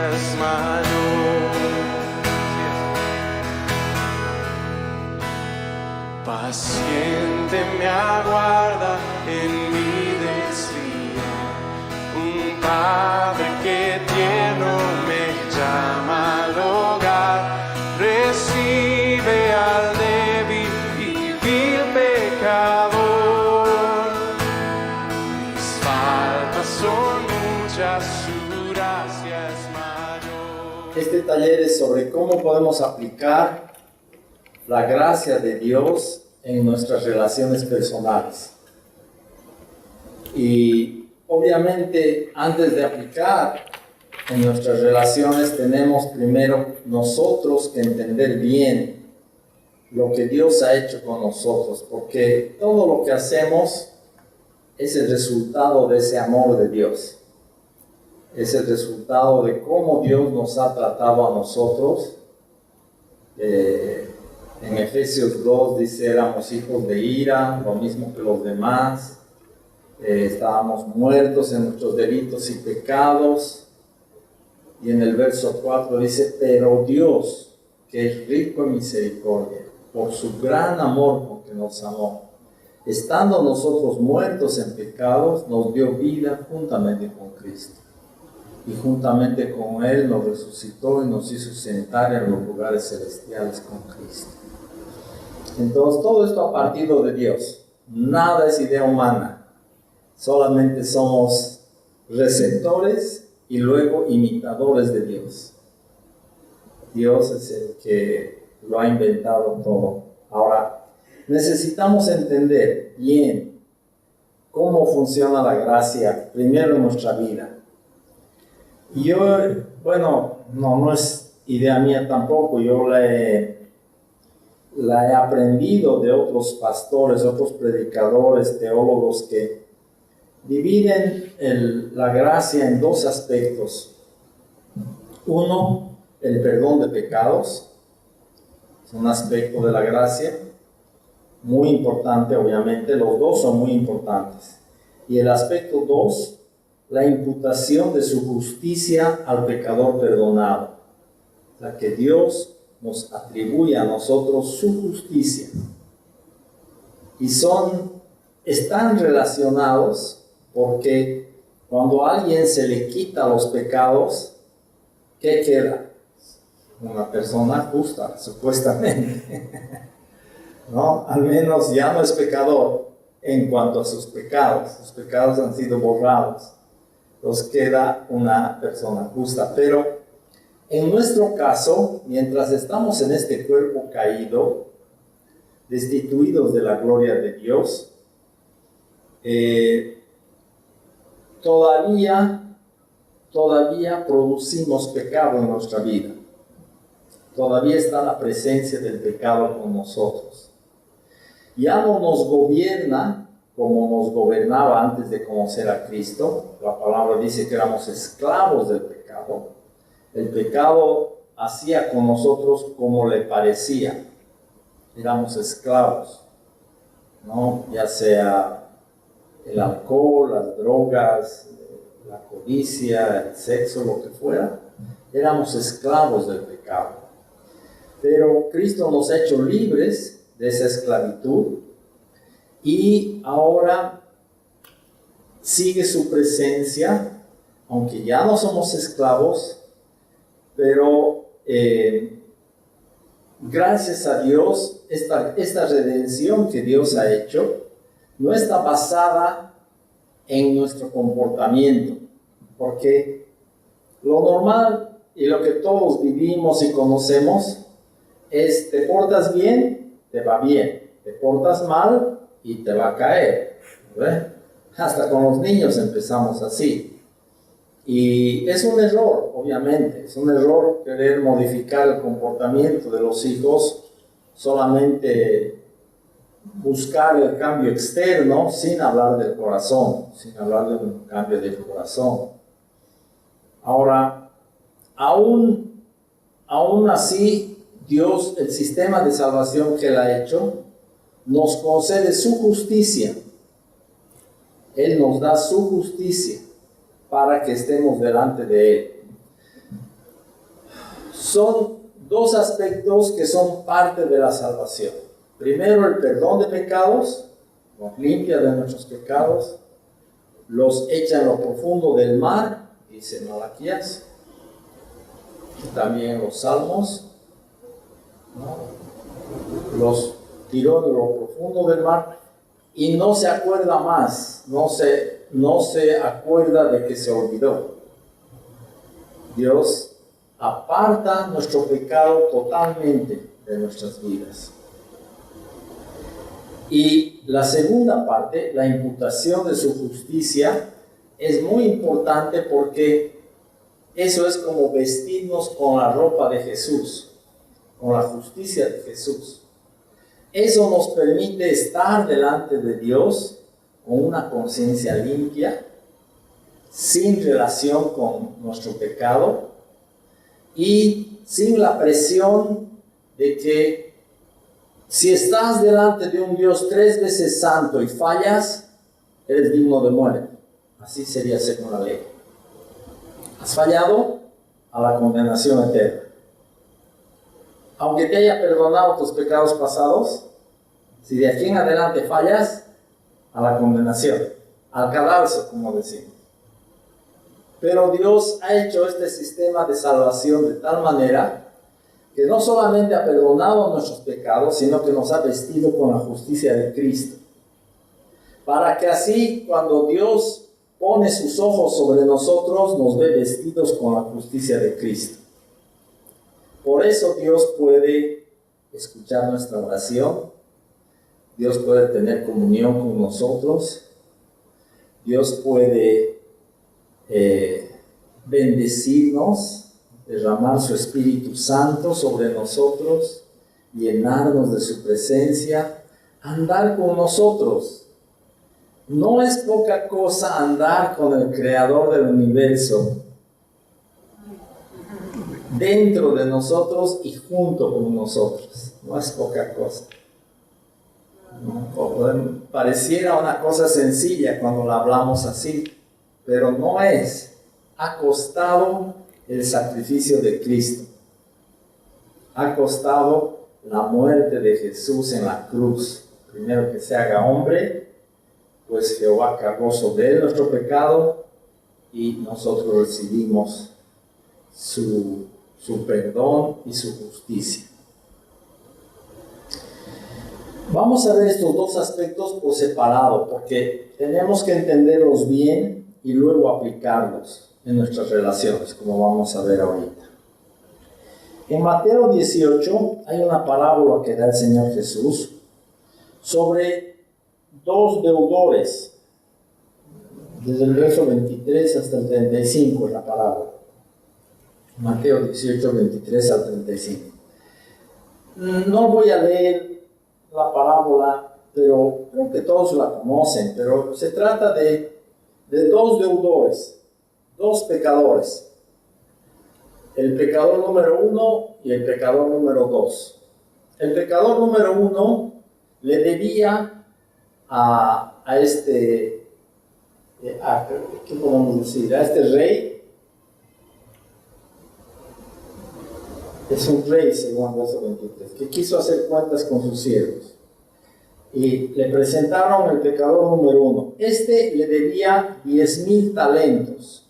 es mayor. Paciente me aguarda en mi desvío, un padre que tierno me llama al hogar, recibe al débil y vil pecador. Mis faltas son muchas, su gracia es mayor. Este taller es sobre cómo podemos aplicar la gracia de Dios en nuestras relaciones personales. Y obviamente antes de aplicar en nuestras relaciones tenemos primero nosotros que entender bien lo que Dios ha hecho con nosotros, porque todo lo que hacemos es el resultado de ese amor de Dios. Es el resultado de cómo Dios nos ha tratado a nosotros. En Efesios 2 dice, éramos hijos de ira, lo mismo que los demás. Estábamos muertos en nuestros delitos y pecados. Y en el verso 4 dice, pero Dios, que es rico en misericordia, por su gran amor con que nos amó, estando nosotros muertos en pecados, nos dio vida juntamente con Cristo. Y juntamente con Él nos resucitó y nos hizo sentar en los lugares celestiales con Cristo. Entonces todo esto ha partido de Dios. Nada es idea humana. Solamente somos receptores y luego imitadores de Dios. Dios es el que lo ha inventado todo. Ahora, necesitamos entender bien cómo funciona la gracia primero en nuestra vida. Y yo, no es idea mía tampoco, yo la he aprendido de otros pastores, otros predicadores, teólogos que dividen la gracia en dos aspectos. Uno, el perdón de pecados, es un aspecto de la gracia muy importante, obviamente, los dos son muy importantes. Y el aspecto dos, la imputación de su justicia al pecador perdonado. O sea, que Dios nos atribuye a nosotros su justicia. Y están relacionados porque cuando a alguien se le quita los pecados, ¿qué queda? Una persona justa, supuestamente. ¿No? Al menos ya no es pecador en cuanto a sus pecados. Sus pecados han sido borrados. Nos queda una persona justa. Pero en nuestro caso, mientras estamos en este cuerpo caído, destituidos de la gloria de Dios, todavía producimos pecado en nuestra vida. Todavía está la presencia del pecado con nosotros. Ya no nos gobierna como nos gobernaba antes de conocer a Cristo. La palabra dice que éramos esclavos del pecado. El pecado hacía con nosotros como le parecía. Éramos esclavos, ¿no? Ya sea el alcohol, las drogas, la codicia, el sexo, lo que fuera. Éramos esclavos del pecado. Pero Cristo nos ha hecho libres de esa esclavitud y ahora sigue su presencia, aunque ya no somos esclavos, pero gracias a Dios, esta redención que Dios ha hecho no está basada en nuestro comportamiento, porque lo normal y lo que todos vivimos y conocemos es: te portas bien, te va bien; te portas mal y te va a caer, ¿ves? Hasta con los niños empezamos así. Y es un error, obviamente, es un error querer modificar el comportamiento de los hijos, solamente buscar el cambio externo sin hablar del corazón, sin hablar de un cambio del corazón. Ahora, aún así, Dios, el sistema de salvación que Él ha hecho, nos concede su justicia. Él nos da su justicia para que estemos delante de Él. son dos aspectos que son parte de la salvación. Primero, el perdón de pecados, nos limpia de nuestros pecados, los echa en lo profundo del mar, dice Malaquías, también los Salmos, ¿no? Los tiró de lo profundo del mar y no se acuerda más, no se acuerda de que se olvidó. Dios aparta nuestro pecado totalmente de nuestras vidas. Y la segunda parte, la imputación de su justicia, es muy importante porque eso es como vestirnos con la ropa de Jesús, con la justicia de Jesús. Eso nos permite estar delante de Dios con una conciencia limpia, sin relación con nuestro pecado y sin la presión de que si estás delante de un Dios 3 veces santo y fallas, eres digno de muerte. Así sería según la ley. Has fallado, a la condenación eterna. Aunque te haya perdonado tus pecados pasados, si de aquí en adelante fallas, a la condenación, al cadalso, como decimos. Pero Dios ha hecho este sistema de salvación de tal manera que no solamente ha perdonado nuestros pecados, sino que nos ha vestido con la justicia de Cristo. Para que así, cuando Dios pone sus ojos sobre nosotros, nos ve vestidos con la justicia de Cristo. Por eso Dios puede escuchar nuestra oración, Dios puede tener comunión con nosotros, Dios puede bendecirnos, derramar su Espíritu Santo sobre nosotros, llenarnos de su presencia, andar con nosotros. No es poca cosa andar con el Creador del universo, dentro de nosotros y junto con nosotros. No es poca cosa. Pareciera una cosa sencilla cuando la hablamos así, pero no es. Ha costado el sacrificio de Cristo. Ha costado la muerte de Jesús en la cruz. Primero que se haga hombre, pues Jehová cargó sobre él nuestro pecado y nosotros recibimos su perdón y su justicia. Vamos a ver estos dos aspectos por separado, porque tenemos que entenderlos bien y luego aplicarlos en nuestras relaciones, como vamos a ver ahorita. En Mateo 18 hay una parábola que da el Señor Jesús sobre dos deudores, desde el verso 23 hasta el 35 en la parábola. Mateo 18, 23 al 35. No voy a leer la parábola, pero creo que todos la conocen, pero se trata de dos deudores, dos pecadores. El pecador número 1 y el pecador número 2. El pecador número 1 le debía a este, ¿qué podemos decir? A este rey. Es un rey, según verso 23, que quiso hacer cuentas con sus siervos. Y le presentaron el pecador número 1. Este le debía 10,000 talentos.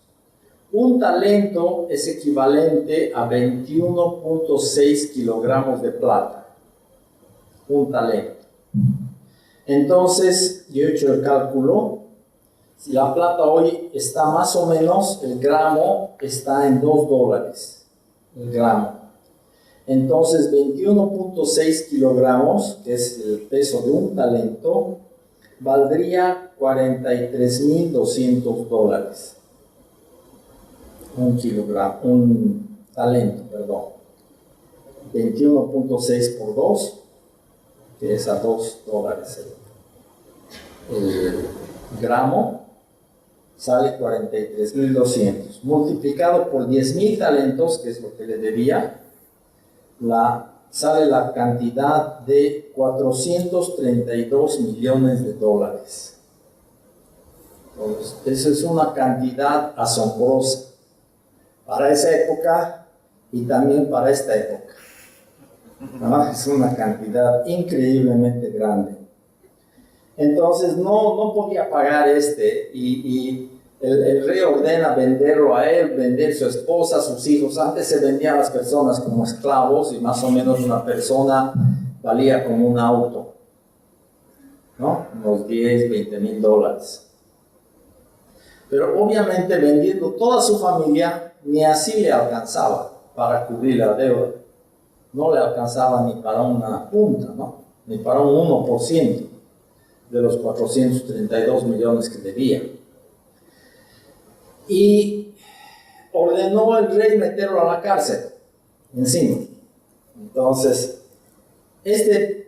Un talento es equivalente a 21.6 kilogramos de plata. Un talento. Entonces, yo he hecho el cálculo. Si la plata hoy está más o menos, el gramo está en $2. El gramo. Entonces, 21.6 kilogramos, que es el peso de un talento, valdría $43,200. Un talento, perdón. 21.6 por 2, que es a $2. El gramo sale 43,200. Multiplicado por 10,000 talentos, que es lo que le debía, sale la cantidad de $432 millones. Entonces, esa es una cantidad asombrosa. Para esa época y también para esta época. ¿No? Es una cantidad increíblemente grande. Entonces no podía pagar y el rey ordena venderlo a él, vender su esposa, sus hijos. Antes se vendían a las personas como esclavos y más o menos una persona valía como un auto, ¿no? Unos 10, 20 mil dólares. Pero obviamente vendiendo toda su familia, ni así le alcanzaba para cubrir la deuda. No le alcanzaba ni para una punta, ¿no? Ni para un 1% de los 432 millones que debía. Y ordenó el rey meterlo a la cárcel, encima. Entonces, este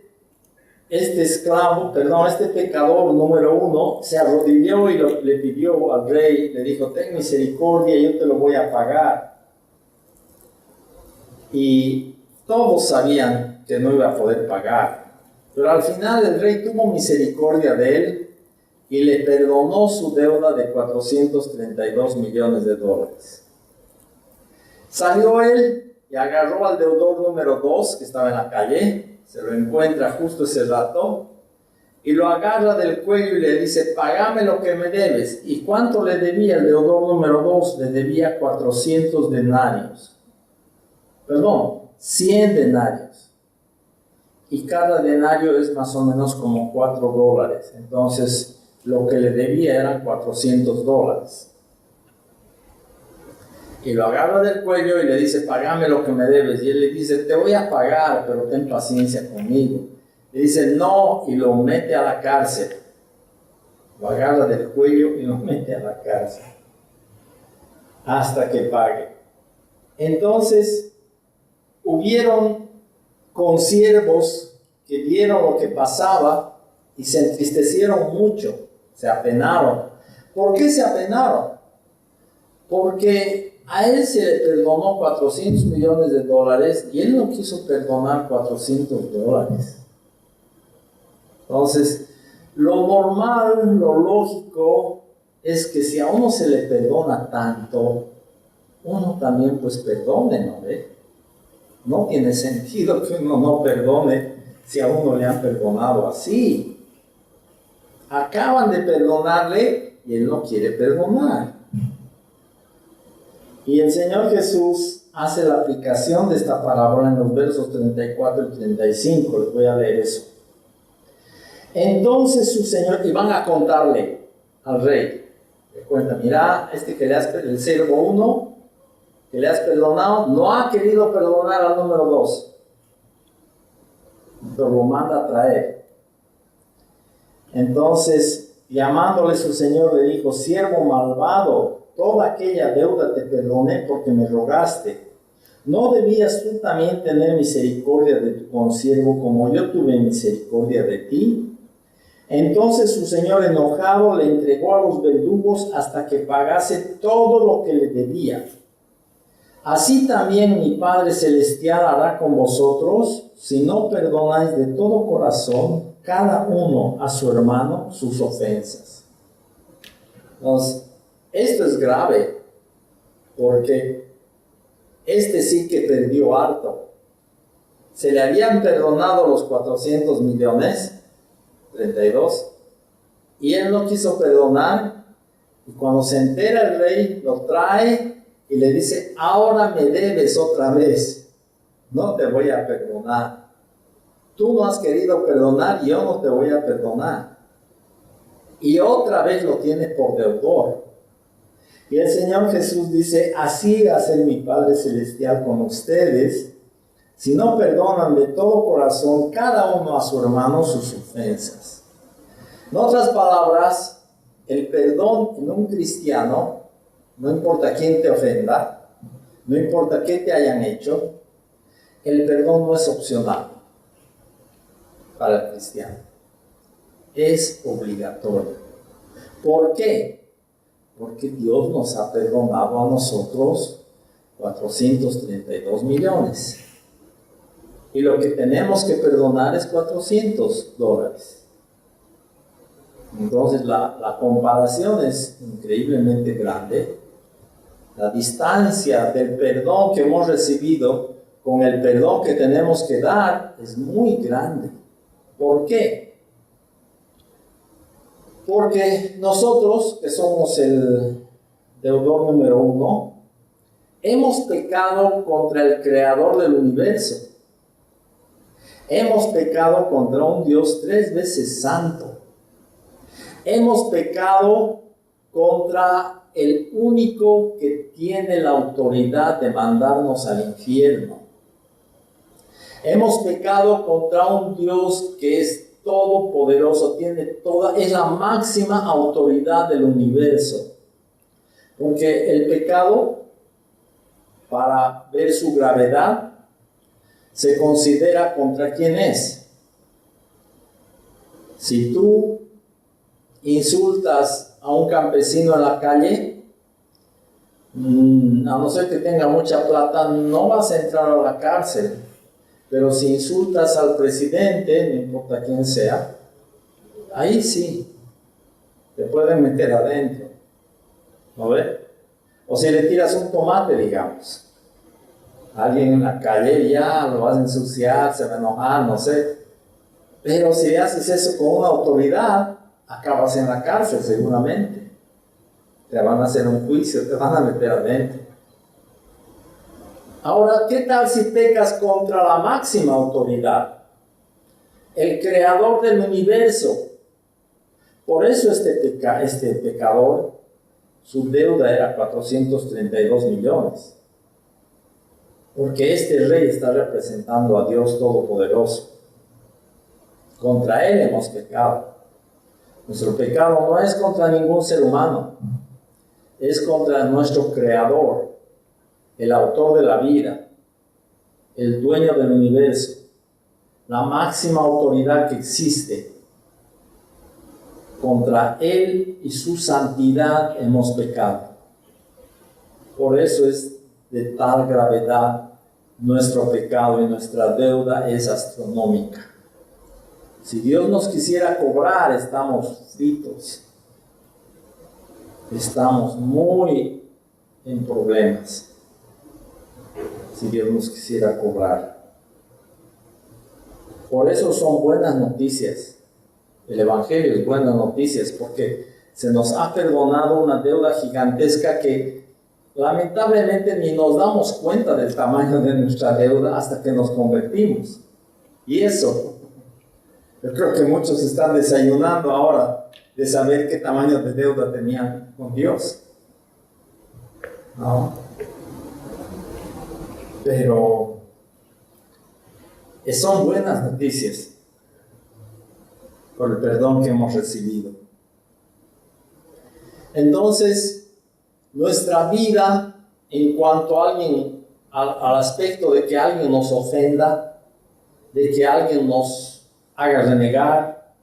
pecador número 1 se arrodilló y le pidió al rey, le dijo: ten misericordia, yo te lo voy a pagar. Y todos sabían que no iba a poder pagar, pero al final el rey tuvo misericordia de él y le perdonó su deuda de 432 millones de dólares. Salió él y agarró al deudor número 2 que estaba en la calle, se lo encuentra justo ese rato y lo agarra del cuello y le dice: págame lo que me debes. ¿Y cuánto le debía el deudor número 2? Le debía 400 denarios. Perdón, 100 denarios. Y cada denario es más o menos como $4. Entonces, lo que le debía eran $400. Y lo agarra del cuello y le dice: págame lo que me debes. Y él le dice: te voy a pagar, pero ten paciencia conmigo. Le dice: no, y lo mete a la cárcel. Lo agarra del cuello y lo mete a la cárcel hasta que pague. Entonces, hubieron consiervos que vieron lo que pasaba y se entristecieron mucho, se apenaron. ¿Por qué se apenaron? Porque a él se le perdonó 400 millones de dólares y él no quiso perdonar 400 dólares. Entonces, lo normal, lo lógico es que si a uno se le perdona tanto, uno también pues perdone, ¿no ve? No tiene sentido que uno no perdone si a uno le han perdonado así. Acaban de perdonarle y él no quiere perdonar. Y el Señor Jesús hace la aplicación de esta parábola en los versos 34 y 35. Les voy a leer eso. Entonces su Señor, y van a contarle al rey, le cuenta: mira, el siervo 1 que le has perdonado, no ha querido perdonar al número 2, pero lo manda a traer. Entonces, llamándole su Señor, le dijo: siervo malvado, toda aquella deuda te perdoné porque me rogaste. ¿No debías tú también tener misericordia de tu consiervo como yo tuve misericordia de ti? Entonces su Señor, enojado, le entregó a los verdugos hasta que pagase todo lo que le debía. Así también mi Padre Celestial hará con vosotros si no perdonáis de todo corazón cada uno a su hermano sus ofensas. Entonces, esto es grave, porque este sí que perdió harto. Se le habían perdonado los 400 millones, 32, y él no quiso perdonar, y cuando se entera el rey, lo trae y le dice: ahora me debes otra vez, no te voy a perdonar. Tú no has querido perdonar, yo no te voy a perdonar. Y otra vez lo tiene por deudor. Y el Señor Jesús dice: así va a ser mi Padre Celestial con ustedes, si no perdonan de todo corazón cada uno a su hermano sus ofensas. En otras palabras, el perdón en un cristiano, no importa quién te ofenda, no importa qué te hayan hecho, el perdón no es opcional para el cristiano, es obligatorio. ¿Por qué? Porque Dios nos ha perdonado a nosotros 432 millones. Y lo que tenemos que perdonar es $400. Entonces la comparación es increíblemente grande. La distancia del perdón que hemos recibido con el perdón que tenemos que dar es muy grande. ¿Por qué? Porque nosotros, que somos el deudor número 1, hemos pecado contra el creador del universo. Hemos pecado contra un Dios 3 veces santo. Hemos pecado contra el único que tiene la autoridad de mandarnos al infierno. Hemos pecado contra un Dios que es todopoderoso, es la máxima autoridad del universo. Porque el pecado, para ver su gravedad, se considera contra quién es. Si tú insultas a un campesino en la calle, a no ser que tenga mucha plata, no vas a entrar a la cárcel. Pero si insultas al presidente, no importa quién sea, ahí sí, te pueden meter adentro. ¿No ves? O si le tiras un tomate, digamos, a alguien en la calle, ya lo vas a ensuciar, se va a enojar, no sé. Pero si haces eso con una autoridad, acabas en la cárcel seguramente. Te van a hacer un juicio, te van a meter adentro. Ahora, ¿qué tal si pecas contra la máxima autoridad? El creador del universo. Por eso este pecador, su deuda era 432 millones. Porque este rey está representando a Dios Todopoderoso. Contra él hemos pecado. Nuestro pecado no es contra ningún ser humano. Es contra nuestro creador, el autor de la vida, el dueño del universo, la máxima autoridad que existe. Contra él y su santidad hemos pecado. Por eso es de tal gravedad nuestro pecado y nuestra deuda es astronómica. Si Dios nos quisiera cobrar, estamos fritos. Estamos muy en problemas. Si Dios nos quisiera cobrar. Por eso son buenas noticias. El Evangelio es buenas noticias porque se nos ha perdonado una deuda gigantesca que lamentablemente ni nos damos cuenta del tamaño de nuestra deuda hasta que nos convertimos. Y eso, yo creo que muchos están desayunando ahora de saber qué tamaño de deuda tenían con Dios. ¿No? Pero son buenas noticias por el perdón que hemos recibido. Entonces, nuestra vida en cuanto a alguien, al aspecto de que alguien nos ofenda, de que alguien nos haga renegar,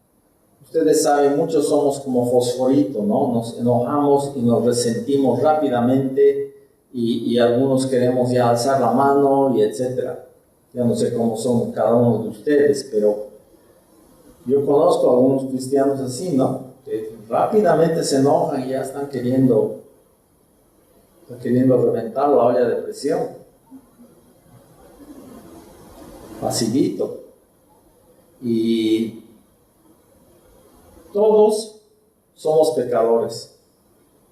ustedes saben, muchos somos como fosforito, ¿no? Nos enojamos y nos resentimos rápidamente y algunos queremos ya alzar la mano y etcétera. Ya no sé cómo son cada uno de ustedes, pero yo conozco a algunos cristianos así, ¿no? Que rápidamente se enojan y ya están queriendo reventar la olla de presión. Facilito. Y todos somos pecadores,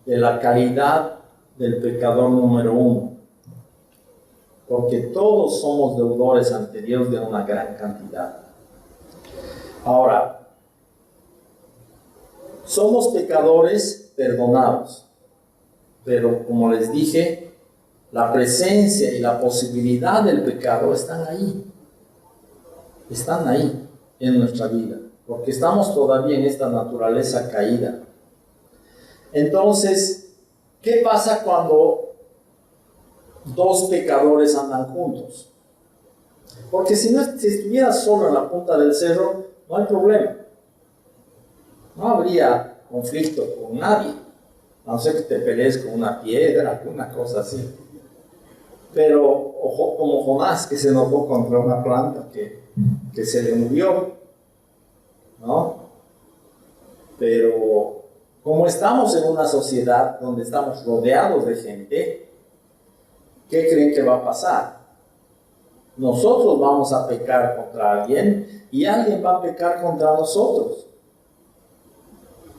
de la calidad del pecador número 1. Porque todos somos deudores ante Dios de una gran cantidad. Ahora, somos pecadores perdonados, pero como les dije, la presencia y la posibilidad del pecado están ahí en nuestra vida, porque estamos todavía en esta naturaleza caída. Entonces, ¿qué pasa cuando dos pecadores andan juntos? Porque si estuvieras solo en la punta del cerro, no hay problema. No habría conflicto con nadie, a no ser que te pelees con una piedra, alguna cosa así. Pero, ojo, como Jonás, que se enojó contra una planta que se le murió, ¿no? Pero, como estamos en una sociedad donde estamos rodeados de gente, ¿qué creen que va a pasar? Nosotros vamos a pecar contra alguien y alguien va a pecar contra nosotros.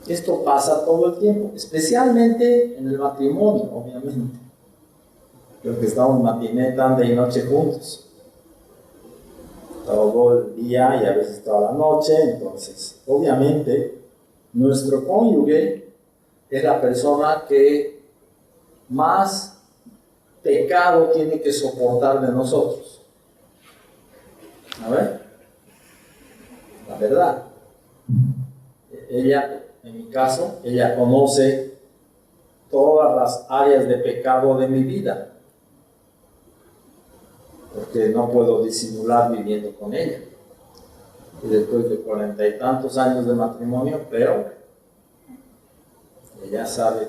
Esto pasa todo el tiempo, especialmente en el matrimonio, obviamente. Los que estamos matiné, tarde y noche juntos. Todo el día y a veces toda la noche. Entonces, obviamente, nuestro cónyuge es la persona que más pecado tiene que soportar de nosotros. A ver, la verdad. Ella, en mi caso, ella conoce todas las áreas de pecado de mi vida. Porque no puedo disimular viviendo con ella. Y después de 40 y tantos años de matrimonio, pero ella sabe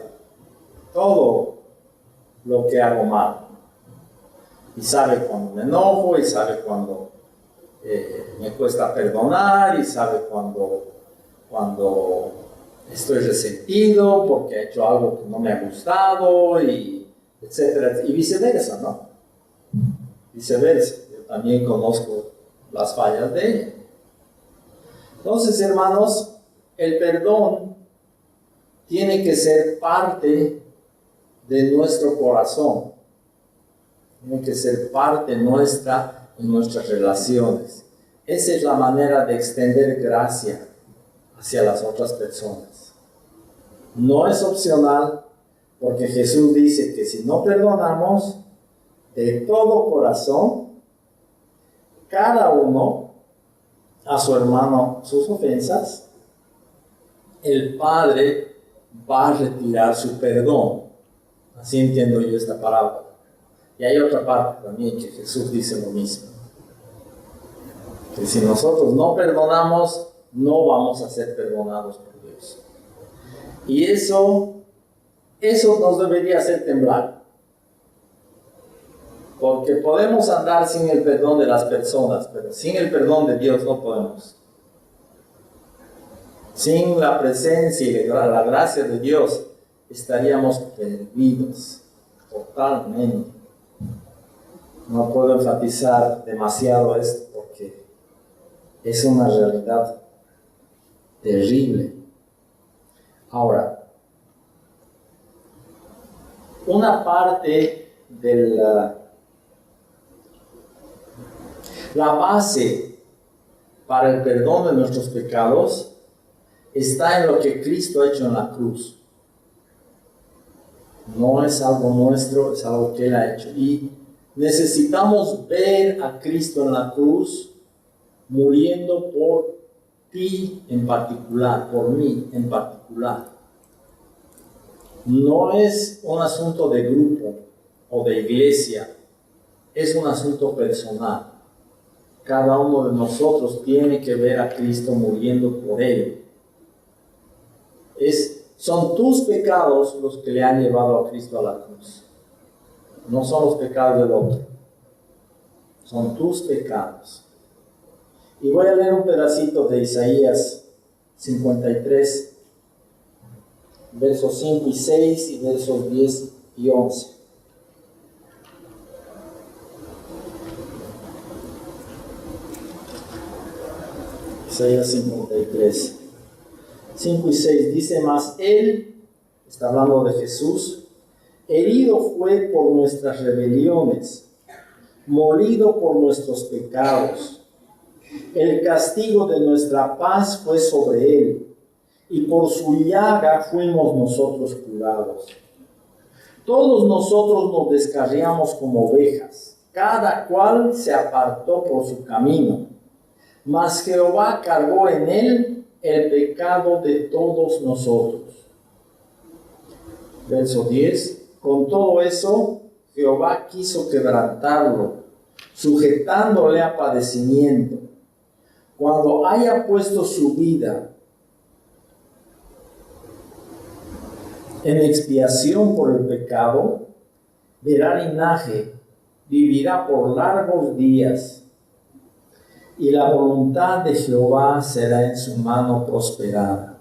todo lo que hago mal. Y sabe cuando me enojo, y sabe cuando me cuesta perdonar, y sabe cuando estoy resentido porque he hecho algo que no me ha gustado, y etcétera, y viceversa, ¿no? Viceversa, yo también conozco las fallas de ella. Entonces, hermanos, el perdón tiene que ser parte de nuestro corazón, tiene que ser parte nuestra en nuestras relaciones. Esa es la manera de extender gracia hacia las otras personas. No es opcional, porque Jesús dice que si no perdonamos de todo corazón, cada uno a su hermano sus ofensas, el Padre va a retirar su perdón. Así entiendo yo esta parábola. Y hay otra parte también que Jesús dice lo mismo. Que si nosotros no perdonamos, no vamos a ser perdonados por Dios. Y eso nos debería hacer temblar. Porque podemos andar sin el perdón de las personas, pero sin el perdón de Dios no podemos. Sin la presencia y la gracia de Dios estaríamos perdidos totalmente. No puedo enfatizar demasiado esto porque es una realidad terrible. Ahora, una parte de la base para el perdón de nuestros pecados está en lo que Cristo ha hecho en la cruz. No es algo nuestro, es algo que Él ha hecho. Y necesitamos ver a Cristo en la cruz muriendo por ti en particular, por mí en particular. No es un asunto de grupo o de iglesia, es un asunto personal. Cada uno de nosotros tiene que ver a Cristo muriendo por él. Son tus pecados los que le han llevado a Cristo a la cruz. No son los pecados del otro. Son tus pecados. Y voy a leer un pedacito de Isaías 53, versos 5 y 6 y versos 10 y 11. Isaías 53, 5 y 6 dice: mas Él, está hablando de Jesús, herido fue por nuestras rebeliones, molido por nuestros pecados. El castigo de nuestra paz fue sobre Él, y por su llaga fuimos nosotros curados. Todos nosotros nos descarriamos como ovejas, cada cual se apartó por su camino. Mas Jehová cargó en él el pecado de todos nosotros. Verso 10. Con todo eso, Jehová quiso quebrantarlo, sujetándole a padecimiento. Cuando haya puesto su vida en expiación por el pecado, verá linaje, vivirá por largos días. Y la voluntad de Jehová será en su mano prosperada.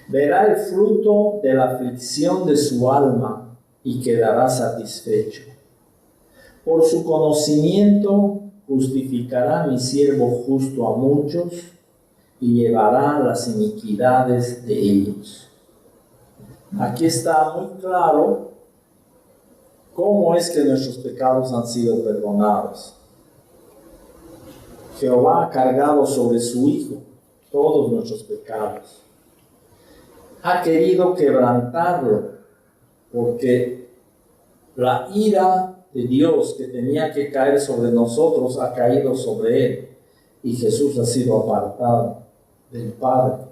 Verá el fruto de la aflicción de su alma y quedará satisfecho. Por su conocimiento justificará mi siervo justo a muchos y llevará las iniquidades de ellos. Aquí está muy claro cómo es que nuestros pecados han sido perdonados. Jehová ha cargado sobre su Hijo todos nuestros pecados. Ha querido quebrantarlo porque la ira de Dios que tenía que caer sobre nosotros ha caído sobre Él y Jesús ha sido apartado del Padre.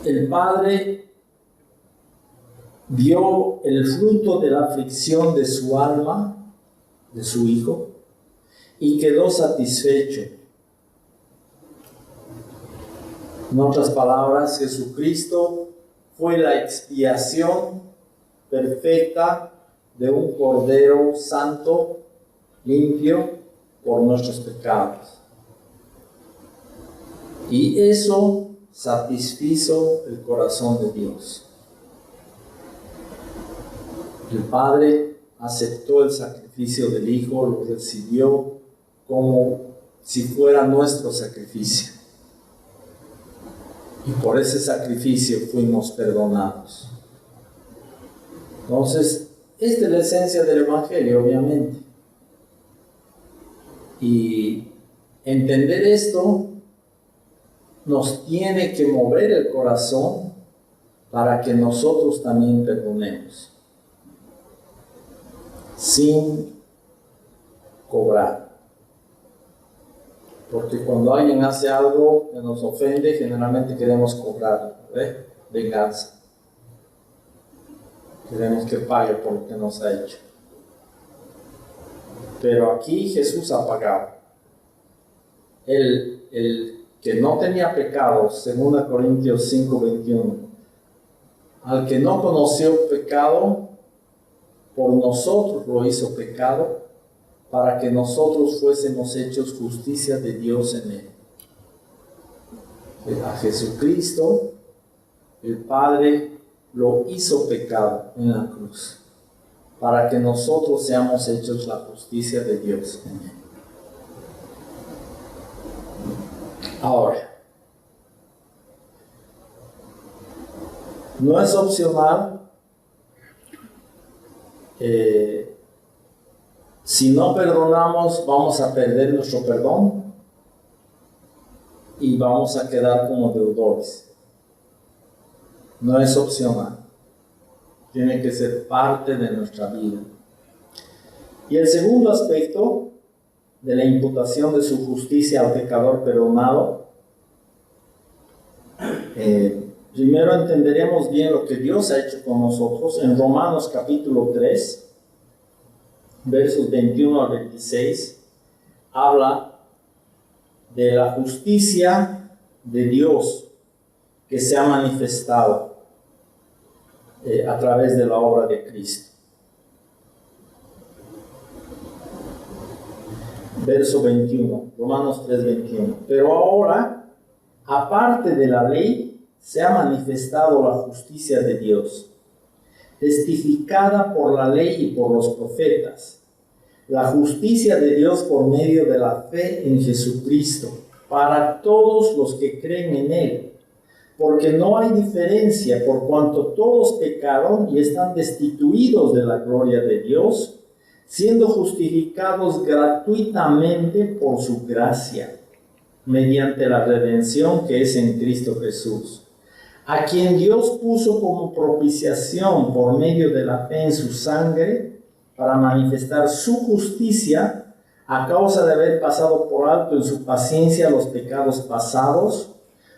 El Padre vio el fruto de la aflicción de su alma, de su Hijo, y quedó satisfecho. En otras palabras, Jesucristo fue la expiación perfecta de un Cordero Santo, limpio por nuestros pecados. Y eso satisfizo el corazón de Dios. El Padre aceptó el sacrificio del Hijo, lo recibió como si fuera nuestro sacrificio. Y por ese sacrificio fuimos perdonados. Entonces, esta es la esencia del Evangelio, obviamente. Y entender esto nos tiene que mover el corazón para que nosotros también perdonemos, sin cobrar. Porque cuando alguien hace algo que nos ofende, generalmente queremos cobrar, venganza. Queremos que pague por lo que nos ha hecho. Pero aquí Jesús ha pagado. El que no tenía pecado, 2 Corintios 5:21, al que no conoció pecado, por nosotros lo hizo pecado, para que nosotros fuésemos hechos justicia de Dios en él. A Jesucristo, el Padre lo hizo pecado en la cruz, para que nosotros seamos hechos la justicia de Dios en él. Ahora, no es opcional. Si no perdonamos, vamos a perder nuestro perdón y vamos a quedar como deudores. No es opcional. Tiene que ser parte de nuestra vida. Y el segundo aspecto de la imputación de su justicia al pecador perdonado, primero entenderemos bien lo que Dios ha hecho con nosotros. En Romanos capítulo 3, versos 21 al 26, habla de la justicia de Dios que se ha manifestado a través de la obra de Cristo. Verso 21, Romanos 3, 21. Pero ahora, aparte de la ley, se ha manifestado la justicia de Dios, testificada por la ley y por los profetas, la justicia de Dios por medio de la fe en Jesucristo, para todos los que creen en Él, porque no hay diferencia, por cuanto todos pecaron y están destituidos de la gloria de Dios, siendo justificados gratuitamente por su gracia, mediante la redención que es en Cristo Jesús, a quien Dios puso como propiciación por medio de la fe en su sangre, para manifestar su justicia, a causa de haber pasado por alto en su paciencia los pecados pasados,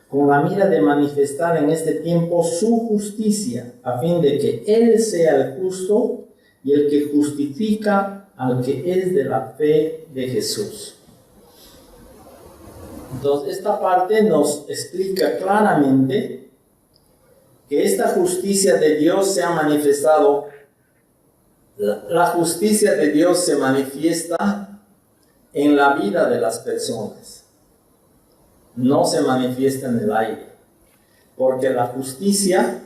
con la mira de manifestar en este tiempo su justicia, a fin de que Él sea el justo y el que justifica al que es de la fe de Jesús. Entonces, esta parte nos explica claramente que esta justicia de Dios se ha manifestado. La justicia de Dios se manifiesta en la vida de las personas. No se manifiesta en el aire. Porque la justicia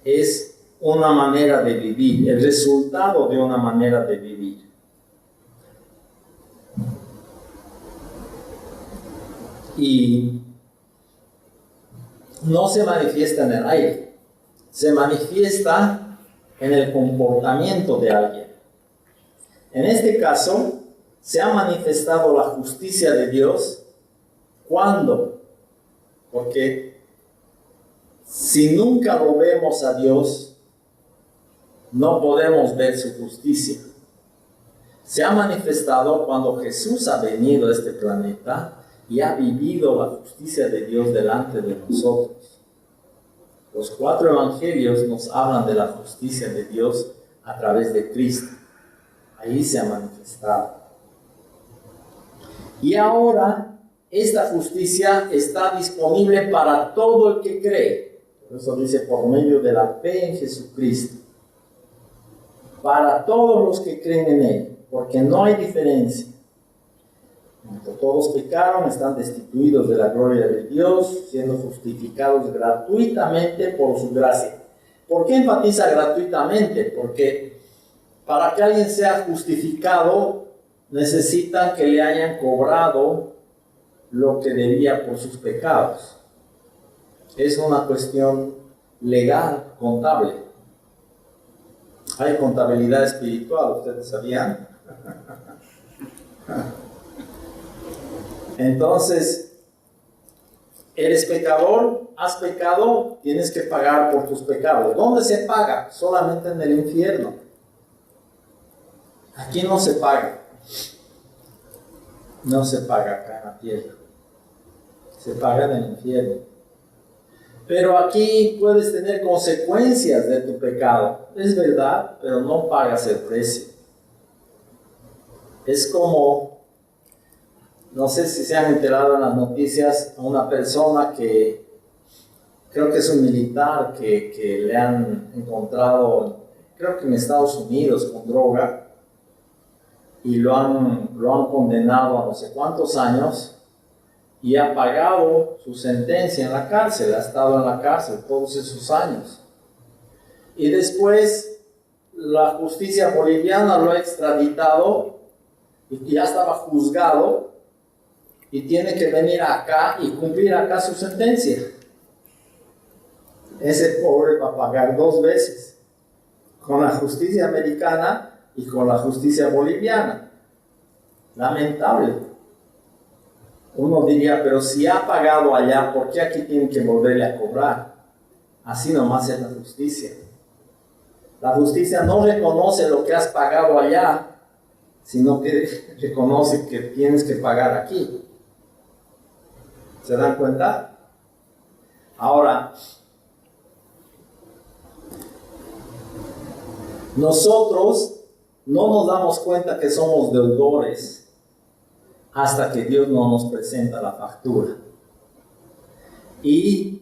es una manera de vivir, el resultado de una manera de vivir. Y no se manifiesta en el aire, se manifiesta en el comportamiento de alguien. En este caso, se ha manifestado la justicia de Dios. ¿Cuándo? Porque si nunca lo vemos a Dios, no podemos ver su justicia. Se ha manifestado cuando Jesús ha venido a este planeta y ha vivido la justicia de Dios delante de nosotros. Los 4 evangelios nos hablan de la justicia de Dios a través de Cristo. Ahí se ha manifestado. Y ahora esta justicia está disponible para todo el que cree. Por eso dice, por medio de la fe en Jesucristo. Para todos los que creen en Él, porque no hay diferencia. Todos pecaron, están destituidos de la gloria de Dios, siendo justificados gratuitamente por su gracia. ¿Por qué enfatiza gratuitamente? Porque para que alguien sea justificado, necesitan que le hayan cobrado lo que debía por sus pecados. Es una cuestión legal, contable. Hay contabilidad espiritual, ¿ustedes sabían? Entonces, eres pecador, has pecado, tienes que pagar por tus pecados. ¿Dónde se paga? Solamente en el infierno. Aquí no se paga. No se paga acá en la tierra. Se paga en el infierno. Pero aquí puedes tener consecuencias de tu pecado. Es verdad, pero no pagas el precio. Es como, no sé si se han enterado en las noticias, a una persona que creo que es un militar que le han encontrado, creo que en Estados Unidos, con droga, y lo han condenado a no sé cuántos años, y ha pagado su sentencia en la cárcel, ha estado en la cárcel todos esos años. Y después la justicia boliviana lo ha extraditado y ya estaba juzgado y tiene que venir acá y cumplir acá su sentencia. Ese pobre va a pagar 2 veces, con la justicia americana y con la justicia boliviana. Lamentable. Uno diría, pero si ha pagado allá, ¿por qué aquí tienen que volverle a cobrar? Así nomás es la justicia. La justicia no reconoce lo que has pagado allá, sino que reconoce que tienes que pagar aquí. ¿Se dan cuenta? Ahora, nosotros no nos damos cuenta que somos deudores hasta que Dios no nos presenta la factura. Y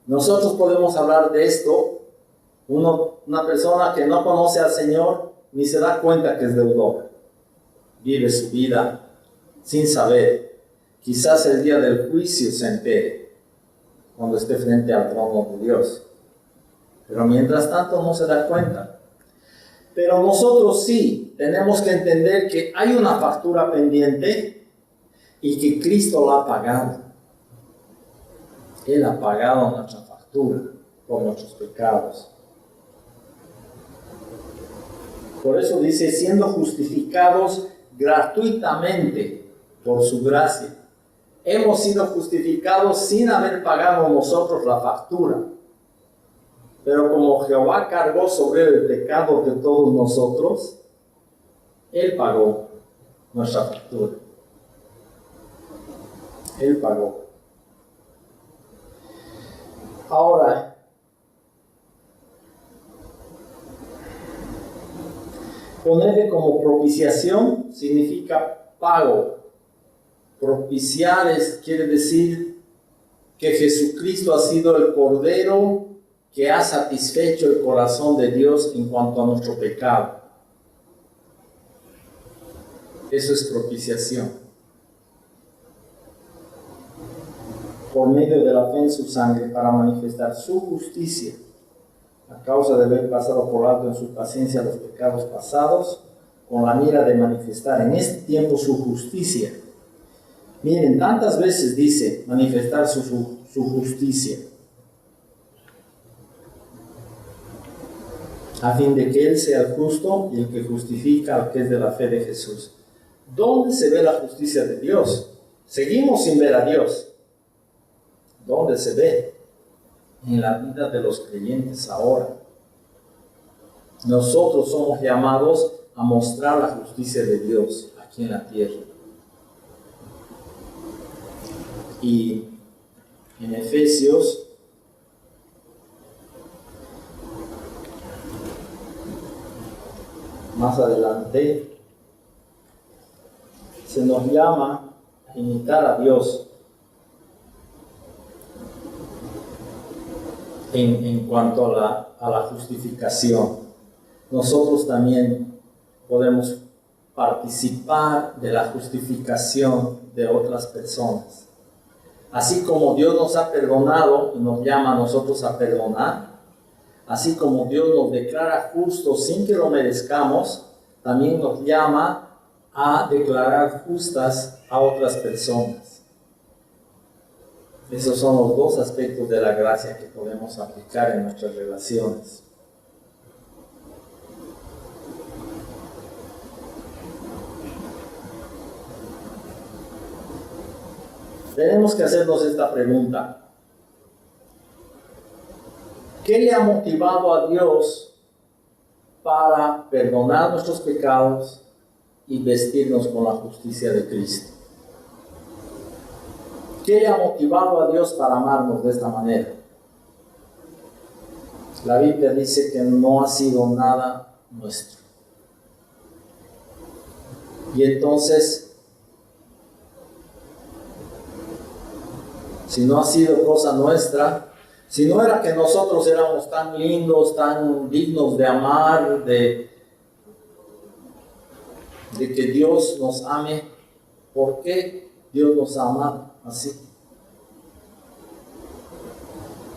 nosotros podemos hablar de esto. Una persona que no conoce al Señor ni se da cuenta que es deudor. Vive su vida sin saber. Quizás el día del juicio se entere, cuando esté frente al trono de Dios. Pero mientras tanto no se da cuenta. Pero nosotros sí tenemos que entender que hay una factura pendiente y que Cristo la ha pagado. Él ha pagado nuestra factura por nuestros pecados. Por eso dice, siendo justificados gratuitamente por su gracia. Hemos sido justificados sin haber pagado nosotros la factura. Pero como Jehová cargó sobre él el pecado de todos nosotros, Él pagó nuestra factura. Él pagó. Ahora, ponerle como propiciación significa pago. Propiciar quiere decir que Jesucristo ha sido el Cordero que ha satisfecho el corazón de Dios en cuanto a nuestro pecado. Eso es propiciación. Por medio de la fe en su sangre, para manifestar su justicia, a a causa de haber pasado por alto en su paciencia los pecados pasados, con la mira de manifestar en este tiempo su justicia. Miren, tantas veces dice manifestar su justicia, a fin de que Él sea el justo y el que justifica al que es de la fe de Jesús. ¿Dónde se ve la justicia de Dios? Seguimos sin ver a Dios. ¿Dónde se ve? En la vida de los creyentes ahora. Nosotros somos llamados a mostrar la justicia de Dios aquí en la tierra. Y en Efesios más adelante se nos llama a imitar a Dios en cuanto a la justificación. Nosotros también podemos participar de la justificación de otras personas. Así como Dios nos ha perdonado y nos llama a nosotros a perdonar, así como Dios nos declara justos sin que lo merezcamos, también nos llama a declarar justas a otras personas. Esos son los dos aspectos de la gracia que podemos aplicar en nuestras relaciones. Tenemos que hacernos esta pregunta. ¿Qué le ha motivado a Dios para perdonar nuestros pecados y vestirnos con la justicia de Cristo? ¿Qué le ha motivado a Dios para amarnos de esta manera? La Biblia dice que no ha sido nada nuestro. Y entonces, si no ha sido cosa nuestra, si no era que nosotros éramos tan lindos, tan dignos de amar, de que Dios nos ame, ¿por qué Dios nos ama así?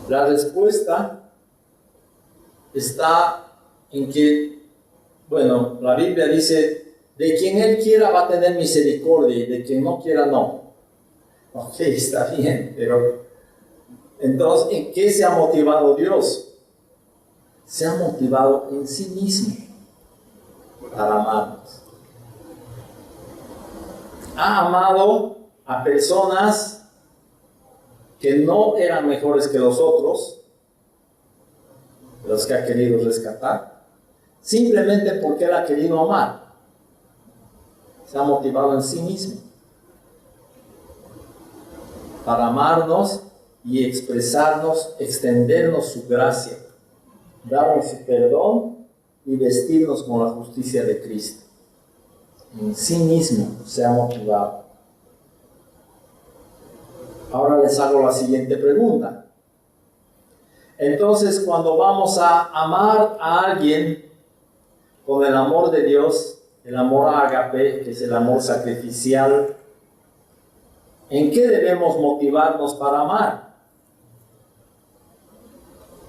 La respuesta está en que, bueno, la Biblia dice, de quien Él quiera va a tener misericordia y de quien no quiera no. Ok, está bien, pero entonces, ¿en qué se ha motivado Dios? Se ha motivado en sí mismo para amarnos. Ha amado a personas que no eran mejores que los otros, los que ha querido rescatar, simplemente porque Él ha querido amar. Se ha motivado en sí mismo para amarnos y expresarnos, extendernos su gracia, darnos su perdón y vestirnos con la justicia de Cristo. En sí mismo se ha motivado. Ahora les hago la siguiente pregunta. Entonces, cuando vamos a amar a alguien con el amor de Dios, el amor ágape, que es el amor sacrificial, ¿en qué debemos motivarnos para amar?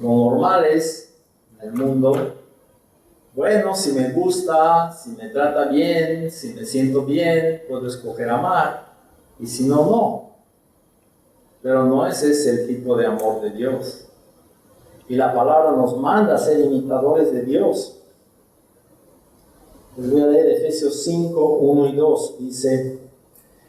Lo normal es, en el mundo, bueno, si me gusta, si me trata bien, si me siento bien, puedo escoger amar, y si no, no. Pero no ese es el tipo de amor de Dios. Y la palabra nos manda a ser imitadores de Dios. Les voy a leer Efesios 5, 1 y 2. Dice,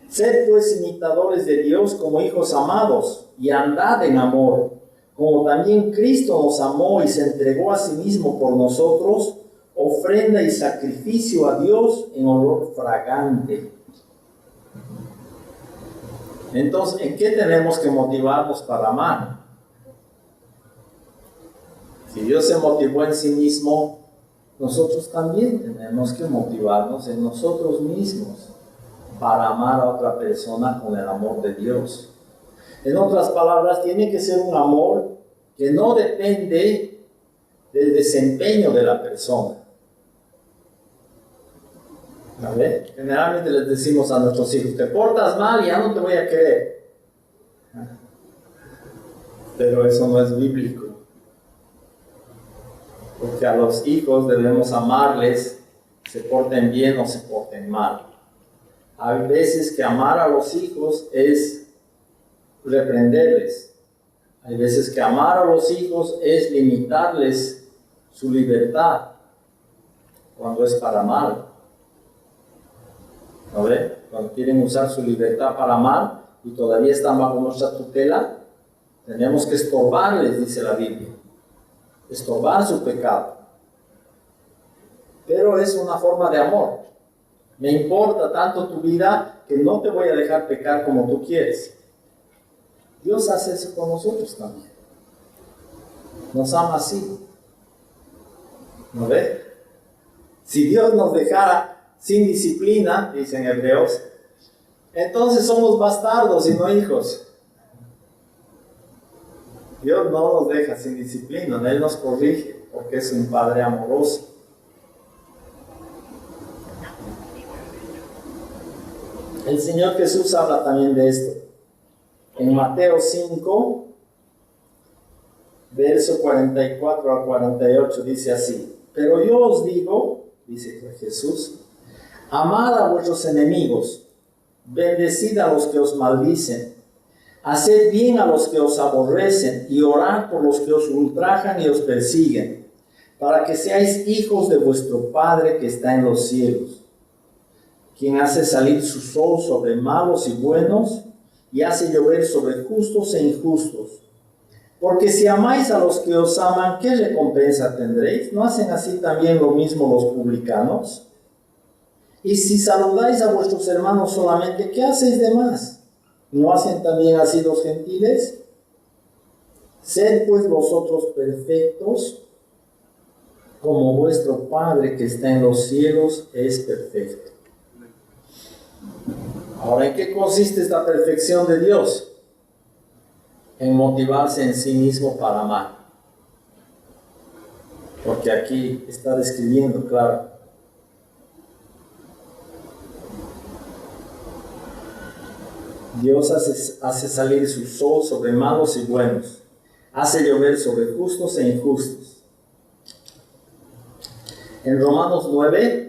sed pues imitadores de Dios como hijos amados, y andad en amor, como también Cristo nos amó y se entregó a sí mismo por nosotros, ofrenda y sacrificio a Dios en olor fragante. Entonces, ¿en qué tenemos que motivarnos para amar? Si Dios se motivó en sí mismo, nosotros también tenemos que motivarnos en nosotros mismos para amar a otra persona con el amor de Dios. En otras palabras, tiene que ser un amor que no depende del desempeño de la persona. ¿Vale? Generalmente les decimos a nuestros hijos, te portas mal y ya no te voy a querer. Pero eso no es bíblico. Porque a los hijos debemos amarles, se porten bien o se porten mal. Hay veces que amar a los hijos es reprenderles. Hay veces que amar a los hijos es limitarles su libertad cuando es para mal. ¿No ve? Cuando quieren usar su libertad para mal y todavía están bajo nuestra tutela, tenemos que estorbarles, dice la Biblia. Estorbar su pecado. Pero es una forma de amor. Me importa tanto tu vida que no te voy a dejar pecar como tú quieres. Dios hace eso con nosotros también. Nos ama así. ¿No ve? Si Dios nos dejara sin disciplina, dicen Hebreos, entonces somos bastardos y no hijos. Dios no nos deja sin disciplina, Él nos corrige porque es un Padre amoroso. El Señor Jesús habla también de esto. En Mateo 5, verso 44 a 48 dice así: pero yo os digo, dice Jesús, amad a vuestros enemigos, bendecid a los que os maldicen, haced bien a los que os aborrecen y orad por los que os ultrajan y os persiguen, para que seáis hijos de vuestro Padre que está en los cielos, quien hace salir su sol sobre malos y buenos y hace llover sobre justos e injustos. Porque si amáis a los que os aman, ¿qué recompensa tendréis? ¿No hacen así también lo mismo los publicanos? Y si saludáis a vuestros hermanos solamente, ¿qué hacéis de más? ¿No hacen también así los gentiles? Sed pues vosotros perfectos, como vuestro Padre que está en los cielos es perfecto. Ahora, ¿en qué consiste esta perfección de Dios? En motivarse en sí mismo para amar. Porque aquí está describiendo, claro. Dios hace salir su sol sobre malos y buenos. Hace llover sobre justos e injustos. En Romanos 9,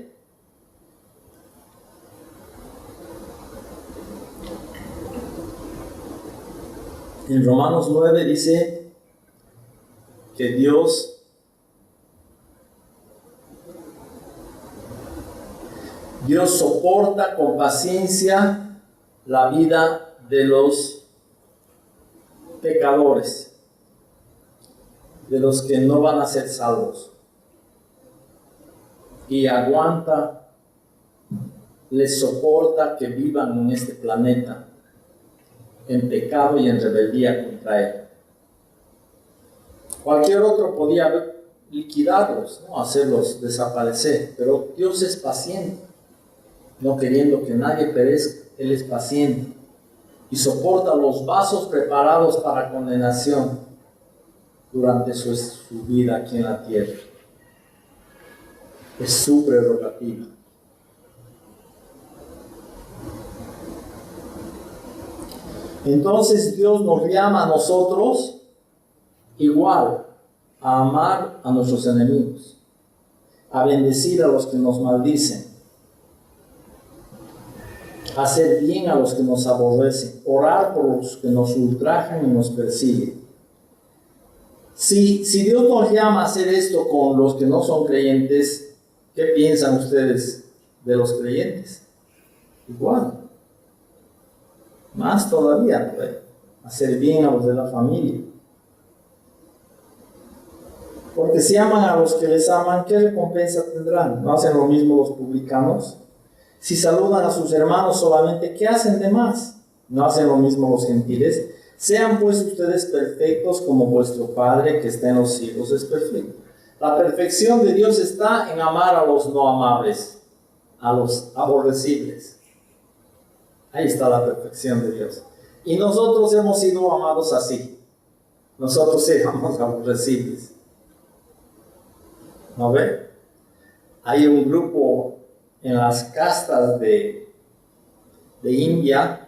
dice que Dios soporta con paciencia la vida de los pecadores, de los que no van a ser salvos, y aguanta, les soporta que vivan en este planeta en pecado y en rebeldía contra Él. Cualquier otro podía liquidarlos, ¿no? Hacerlos desaparecer, pero Dios es paciente, no queriendo que nadie perezca. Él es paciente y soporta los vasos preparados para condenación durante su vida aquí en la tierra. Es su prerrogativa. Entonces Dios nos llama a nosotros igual a amar a nuestros enemigos, a bendecir a los que nos maldicen, a hacer bien a los que nos aborrecen, orar por los que nos ultrajan y nos persiguen. Si Dios nos llama a hacer esto con los que no son creyentes, ¿qué piensan ustedes de los creyentes? Igual. Más todavía, ¿no? Hacer bien a los de la familia. Porque si aman a los que les aman, ¿qué recompensa tendrán? ¿No hacen lo mismo los publicanos? Si saludan a sus hermanos solamente, ¿qué hacen de más? ¿No hacen lo mismo los gentiles? Sean pues ustedes perfectos como vuestro Padre que está en los cielos es perfecto. La perfección de Dios está en amar a los no amables, a los aborrecibles. Ahí está la perfección de Dios. Y nosotros hemos sido amados así. Nosotros éramos aborrecibles. ¿No ve? Hay un grupo en las castas de India.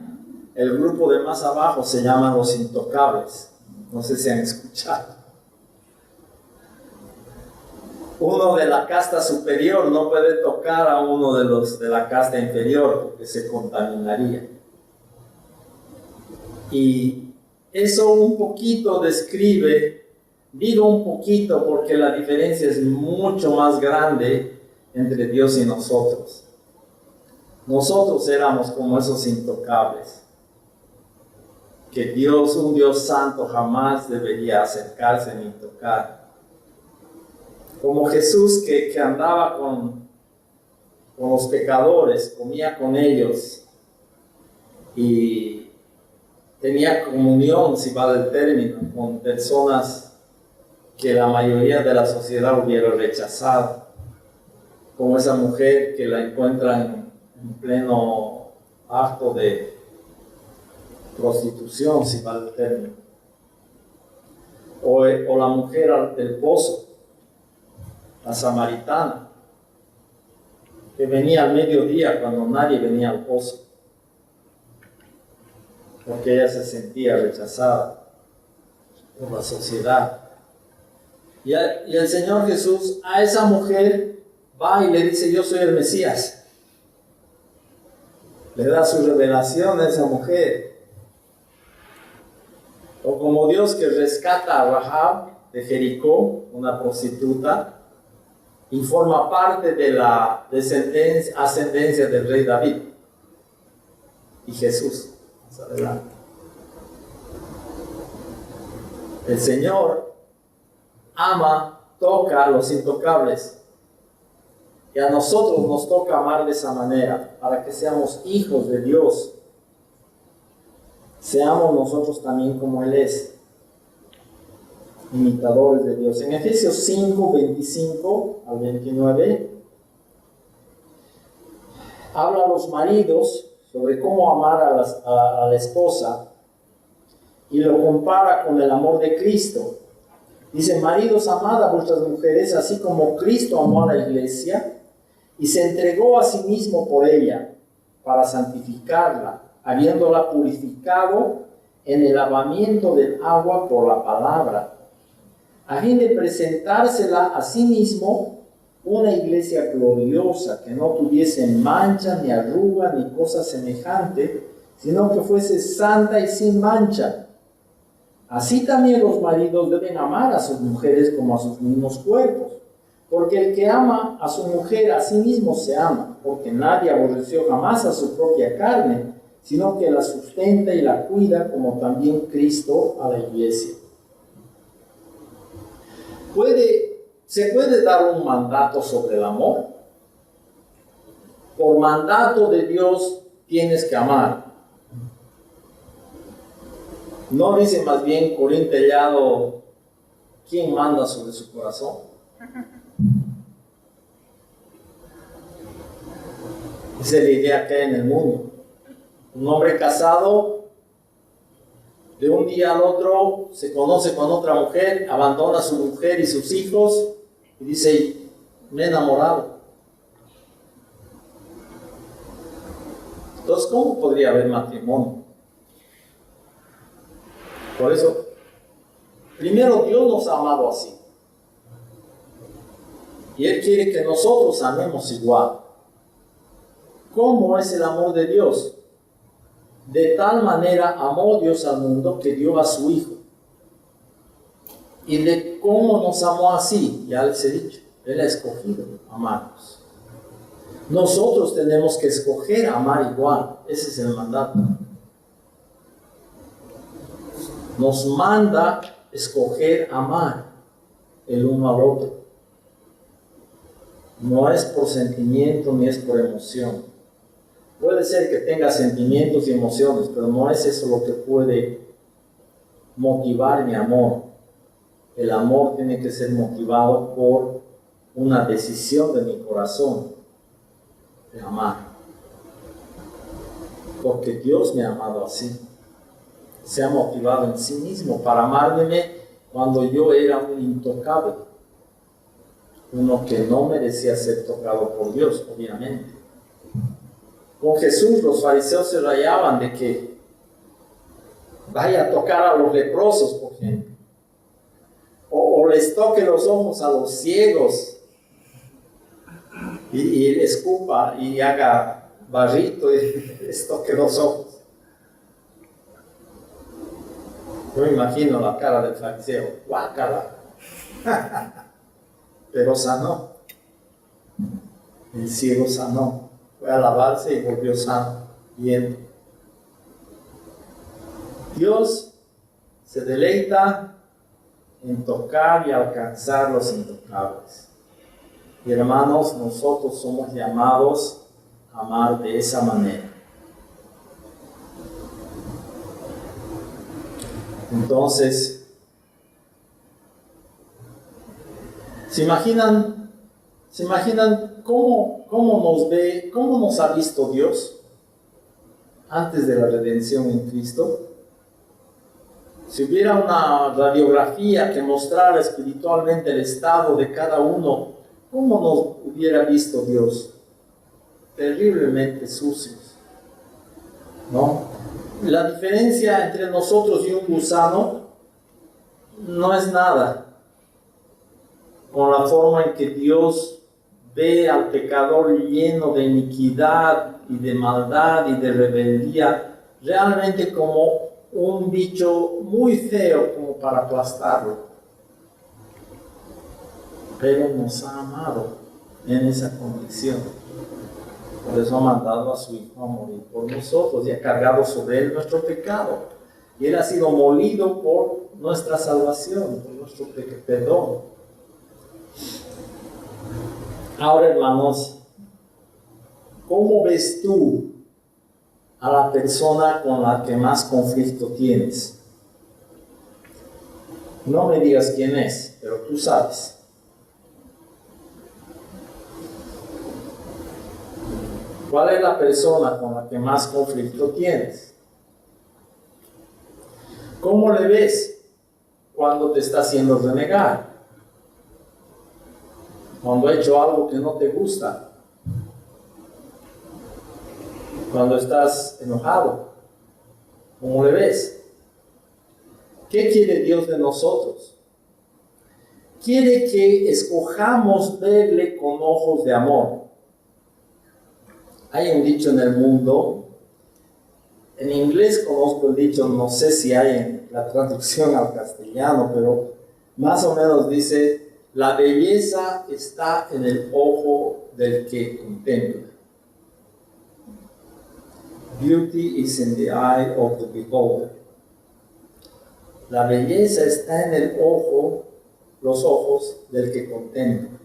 El grupo de más abajo se llama los intocables. No sé si han escuchado. Uno de la casta superior no puede tocar a uno de los de la casta inferior porque se contaminaría. Y eso un poquito describe, digo un poquito porque la diferencia es mucho más grande entre Dios y nosotros. Nosotros éramos como esos intocables, que Dios, un Dios santo, jamás debería acercarse ni tocar. Como Jesús que andaba con los pecadores, comía con ellos y tenía comunión, si vale el término, con personas que la mayoría de la sociedad hubiera rechazado, como esa mujer que la encuentran en pleno acto de prostitución, si vale el término, o la mujer del pozo, la samaritana, que venía al mediodía cuando nadie venía al pozo, porque ella se sentía rechazada por la sociedad. Y el Señor Jesús a esa mujer va y le dice: yo soy el Mesías. Le da su revelación a esa mujer. O como Dios que rescata a Rahab de Jericó, una prostituta, y forma parte de la ascendencia del rey David y Jesús. Más adelante. El Señor ama, toca a los intocables, y a nosotros nos toca amar de esa manera para que seamos hijos de Dios. Seamos nosotros también como Él es, imitadores de Dios. En Efesios 5, 25 al 29, habla a los maridos sobre cómo amar a la esposa y lo compara con el amor de Cristo. Dice: maridos, amad a vuestras mujeres, así como Cristo amó a la iglesia y se entregó a sí mismo por ella, para santificarla, habiéndola purificado en el lavamiento del agua por la palabra, a fin de presentársela a sí mismo una iglesia gloriosa, que no tuviese mancha, ni arruga, ni cosa semejante, sino que fuese santa y sin mancha. Así también los maridos deben amar a sus mujeres como a sus mismos cuerpos, porque el que ama a su mujer a sí mismo se ama, porque nadie aborreció jamás a su propia carne, sino que la sustenta y la cuida, como también Cristo a la iglesia. ¿Se puede dar un mandato sobre el amor? Por mandato de Dios tienes que amar. No dice más bien Corín Tellado, ¿quién manda sobre su corazón? Esa es la idea que hay en el mundo. Un hombre casado, de un día al otro, se conoce con otra mujer, abandona a su mujer y sus hijos, y dice: me he enamorado. Entonces, ¿cómo podría haber matrimonio? Por eso, primero, Dios nos ha amado así. Y Él quiere que nosotros amemos igual. ¿Cómo es el amor de Dios? De tal manera amó Dios al mundo que dio a su Hijo. Y de cómo nos amó así, ya les he dicho, Él ha escogido amarnos. Nosotros tenemos que escoger amar igual. Ese es el mandato. Nos manda escoger amar el uno al otro. No es por sentimiento ni es por emoción. Puede ser que tenga sentimientos y emociones, pero no es eso lo que puede motivar mi amor. El amor tiene que ser motivado por una decisión de mi corazón de amar. Porque Dios me ha amado así. Se ha motivado en sí mismo para amarme cuando yo era un intocable. Uno que no merecía ser tocado por Dios, obviamente. Con Jesús los fariseos se rayaban de que vaya a tocar a los leprosos, por ejemplo. O les toque los ojos a los ciegos. y él escupa y haga barrito y les toque los ojos. Yo me imagino la cara del fariseo, guácala. Pero sanó. El ciego sanó. Fue a lavarse y volvió sano, bien. Dios se deleita en tocar y alcanzar los intocables. Y hermanos, nosotros somos llamados a amar de esa manera. Entonces, ¿se imaginan cómo nos ve, cómo nos ha visto Dios antes de la redención en Cristo? Si hubiera una radiografía que mostrara espiritualmente el estado de cada uno, ¿cómo nos hubiera visto Dios? Terriblemente sucios, ¿no? La diferencia entre nosotros y un gusano no es nada con la forma en que Dios ve al pecador lleno de iniquidad y de maldad y de rebeldía, realmente como un bicho muy feo como para aplastarlo. Pero nos ha amado en esa condición. Por eso ha mandado a su Hijo a morir por nosotros y ha cargado sobre él nuestro pecado. Y él ha sido molido por nuestra salvación, por nuestro perdón. Ahora, hermanos, ¿cómo ves tú a la persona con la que más conflicto tienes? No me digas quién es, pero tú sabes. ¿Cuál es la persona con la que más conflicto tienes? ¿Cómo le ves cuando te está haciendo renegar? Cuando ha hecho algo que no te gusta. Cuando estás enojado. ¿Cómo le ves? ¿Qué quiere Dios de nosotros? Quiere que escojamos verle con ojos de amor. Hay un dicho en el mundo, en inglés conozco el dicho, no sé si hay en la traducción al castellano, pero más o menos dice, la belleza está en el ojo del que contempla. Beauty is in the eye of the beholder. La belleza está en el ojo, los ojos del que contempla.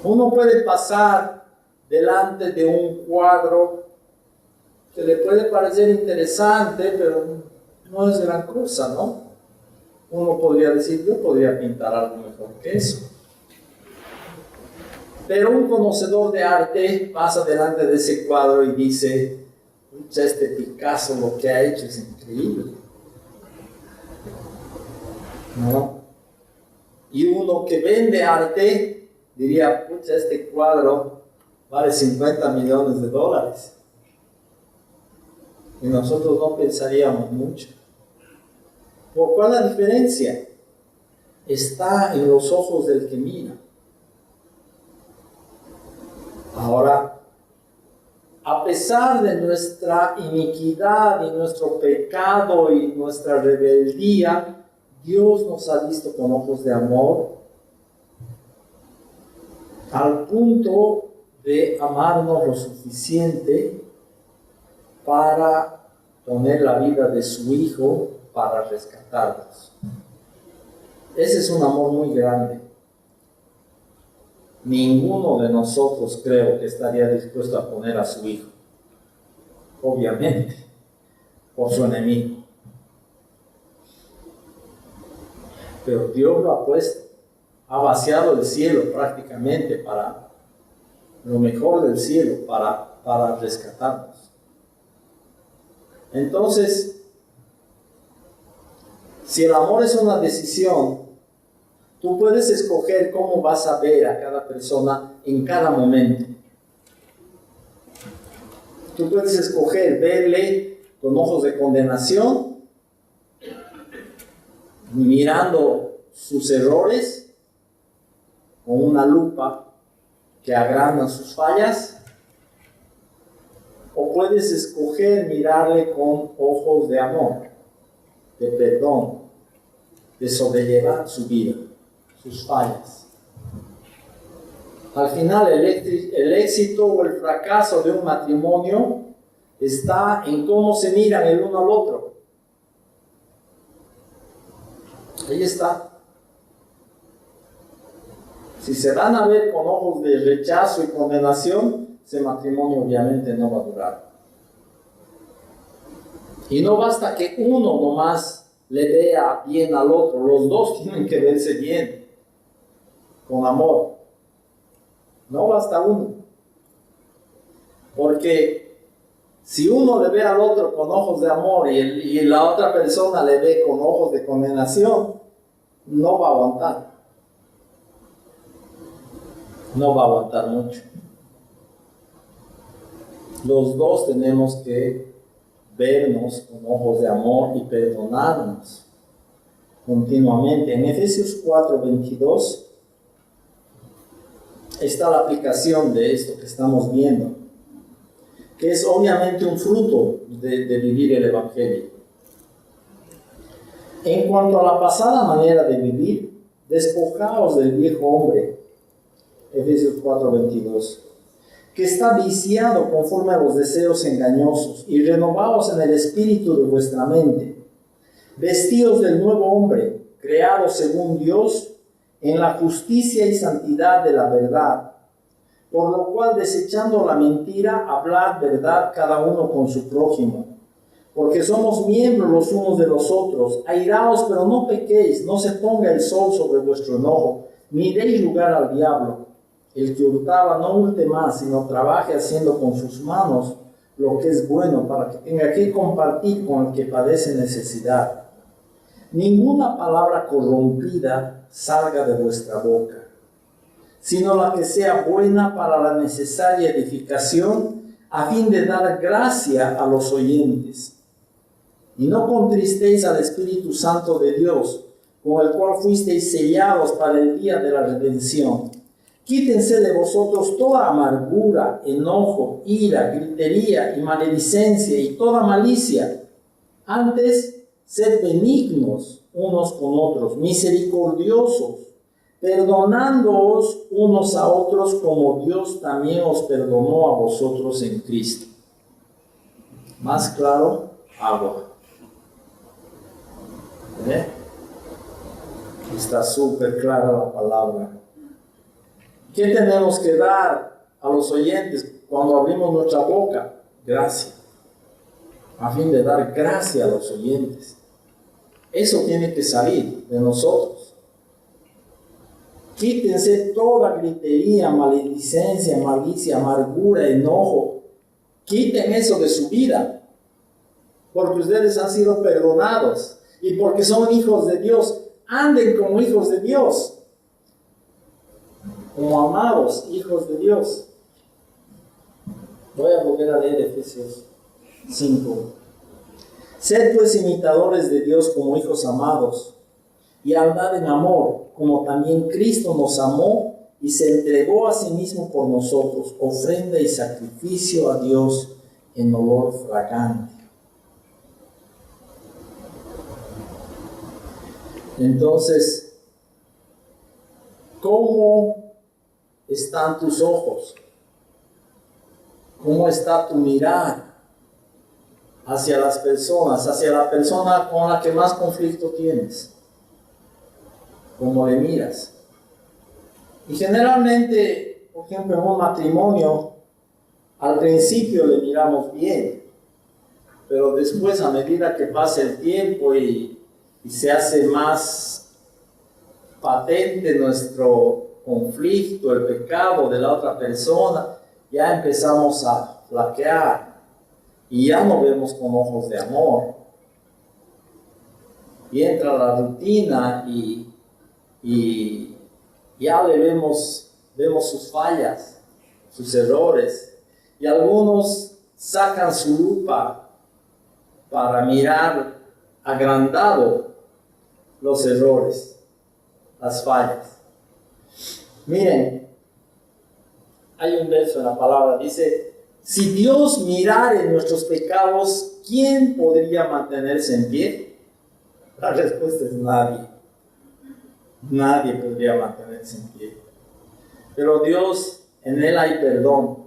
Uno puede pasar delante de un cuadro que le puede parecer interesante, pero no es gran cosa, ¿no? Uno podría decir, yo podría pintar algo mejor que eso. Pero un conocedor de arte pasa delante de ese cuadro y dice, pucha, este Picasso lo que ha hecho es increíble, ¿no? Y uno que vende arte diría, pucha, este cuadro vale $50 millones. Y nosotros no pensaríamos mucho. ¿Por cuál es la diferencia? Está en los ojos del que mira. Ahora, a pesar de nuestra iniquidad y nuestro pecado y nuestra rebeldía, Dios nos ha visto con ojos de amor, al punto de amarnos lo suficiente para poner la vida de su Hijo para rescatarnos. Ese es un amor muy grande. Ninguno de nosotros creo que estaría dispuesto a poner a su Hijo, obviamente, por su enemigo. Pero Dios lo ha puesto. Ha vaciado el cielo prácticamente para lo mejor del cielo, para rescatarnos. Entonces, si el amor es una decisión, tú puedes escoger cómo vas a ver a cada persona en cada momento. Tú puedes escoger verle con ojos de condenación, mirando sus errores, con una lupa que agrandan sus fallas, o puedes escoger mirarle con ojos de amor, de perdón, de sobrellevar su vida, sus fallas. Al final, el éxito o el fracaso de un matrimonio está en cómo se miran el uno al otro. Ahí está. Si se van a ver con ojos de rechazo y condenación, ese matrimonio obviamente no va a durar. Y no basta que uno nomás le vea bien al otro, los dos tienen que verse bien, con amor. No basta uno. Porque si uno le ve al otro con ojos de amor y la otra persona le ve con ojos de condenación, no va a aguantar. No va a aguantar mucho. Los dos tenemos que vernos con ojos de amor y perdonarnos continuamente. En Efesios 4:22 está la aplicación de esto que estamos viendo, que es obviamente un fruto de vivir el Evangelio. En cuanto a la pasada manera de vivir, despojaos del viejo hombre, Efesios 4:22, que está viciado conforme a los deseos engañosos, y renovaos en el espíritu de vuestra mente, vestidos del nuevo hombre, creado según Dios, en la justicia y santidad de la verdad, por lo cual, desechando la mentira, hablad verdad cada uno con su prójimo, porque somos miembros los unos de los otros. Airaos, pero no pequéis, no se ponga el sol sobre vuestro enojo, ni deis lugar al diablo. El que hurtaba no hurte más, sino trabaje haciendo con sus manos lo que es bueno, para que tenga que compartir con el que padece necesidad. Ninguna palabra corrompida salga de vuestra boca, sino la que sea buena para la necesaria edificación, a fin de dar gracia a los oyentes. Y no contristéis al Espíritu Santo de Dios, con el cual fuisteis sellados para el día de la redención. Quítense de vosotros toda amargura, enojo, ira, gritería y maledicencia y toda malicia. Antes, sed benignos unos con otros, misericordiosos, perdonándoos unos a otros como Dios también os perdonó a vosotros en Cristo. Más claro, agua. Está súper clara la palabra. ¿Qué tenemos que dar a los oyentes cuando abrimos nuestra boca? Gracia. A fin de dar gracia a los oyentes. Eso tiene que salir de nosotros. Quítense toda gritería, maledicencia, malicia, amargura, enojo. Quiten eso de su vida. Porque ustedes han sido perdonados. Y porque son hijos de Dios. Anden como hijos de Dios. Como amados hijos de Dios. Voy a volver a leer Efesios 5. Sed pues imitadores de Dios como hijos amados, y andad en amor, como también Cristo nos amó y se entregó a sí mismo por nosotros, ofrenda y sacrificio a Dios en olor fragante. Entonces, ¿cómo están tus ojos? ¿Cómo está tu mirada hacia las personas, hacia la persona con la que más conflicto tienes? ¿Cómo le miras? Y generalmente, por ejemplo, en un matrimonio, al principio le miramos bien, pero después, a medida que pasa el tiempo y se hace más patente nuestro conflicto, el pecado de la otra persona, ya empezamos a flaquear y ya no vemos con ojos de amor. Y entra la rutina y ya le vemos sus fallas, sus errores. Y algunos sacan su lupa para mirar agrandado los errores, las fallas. Miren, hay un verso en la palabra, dice, si Dios mirara en nuestros pecados, ¿quién podría mantenerse en pie? La respuesta es nadie. Nadie podría mantenerse en pie. Pero Dios, en Él hay perdón.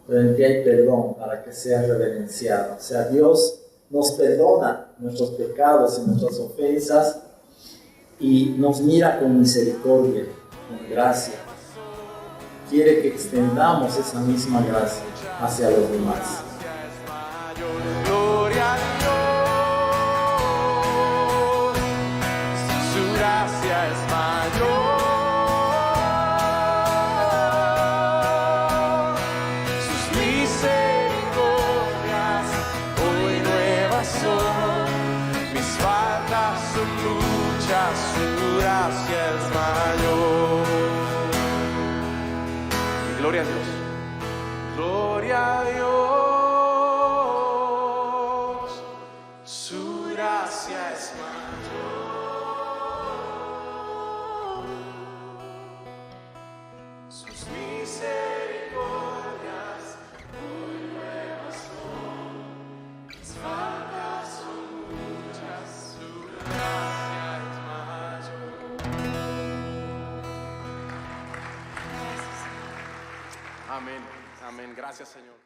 Pero en ti hay perdón para que sea reverenciado. O sea, Dios nos perdona nuestros pecados y nuestras ofensas y nos mira con misericordia, con gracia. Quiere que extendamos esa misma gracia hacia los demás. Gloria a Dios, su gracia es mayor, sus misericordias hoy nuevas son, mis faltas son muchas, su gracia es mayor. Gloria a Dios. Gloria a Dios. Su gracia es mayor. Sus misericordias muy nuevas son. Mis faltas son muchas. Su gracia es mayor. Amén. Amén. Gracias, Señor.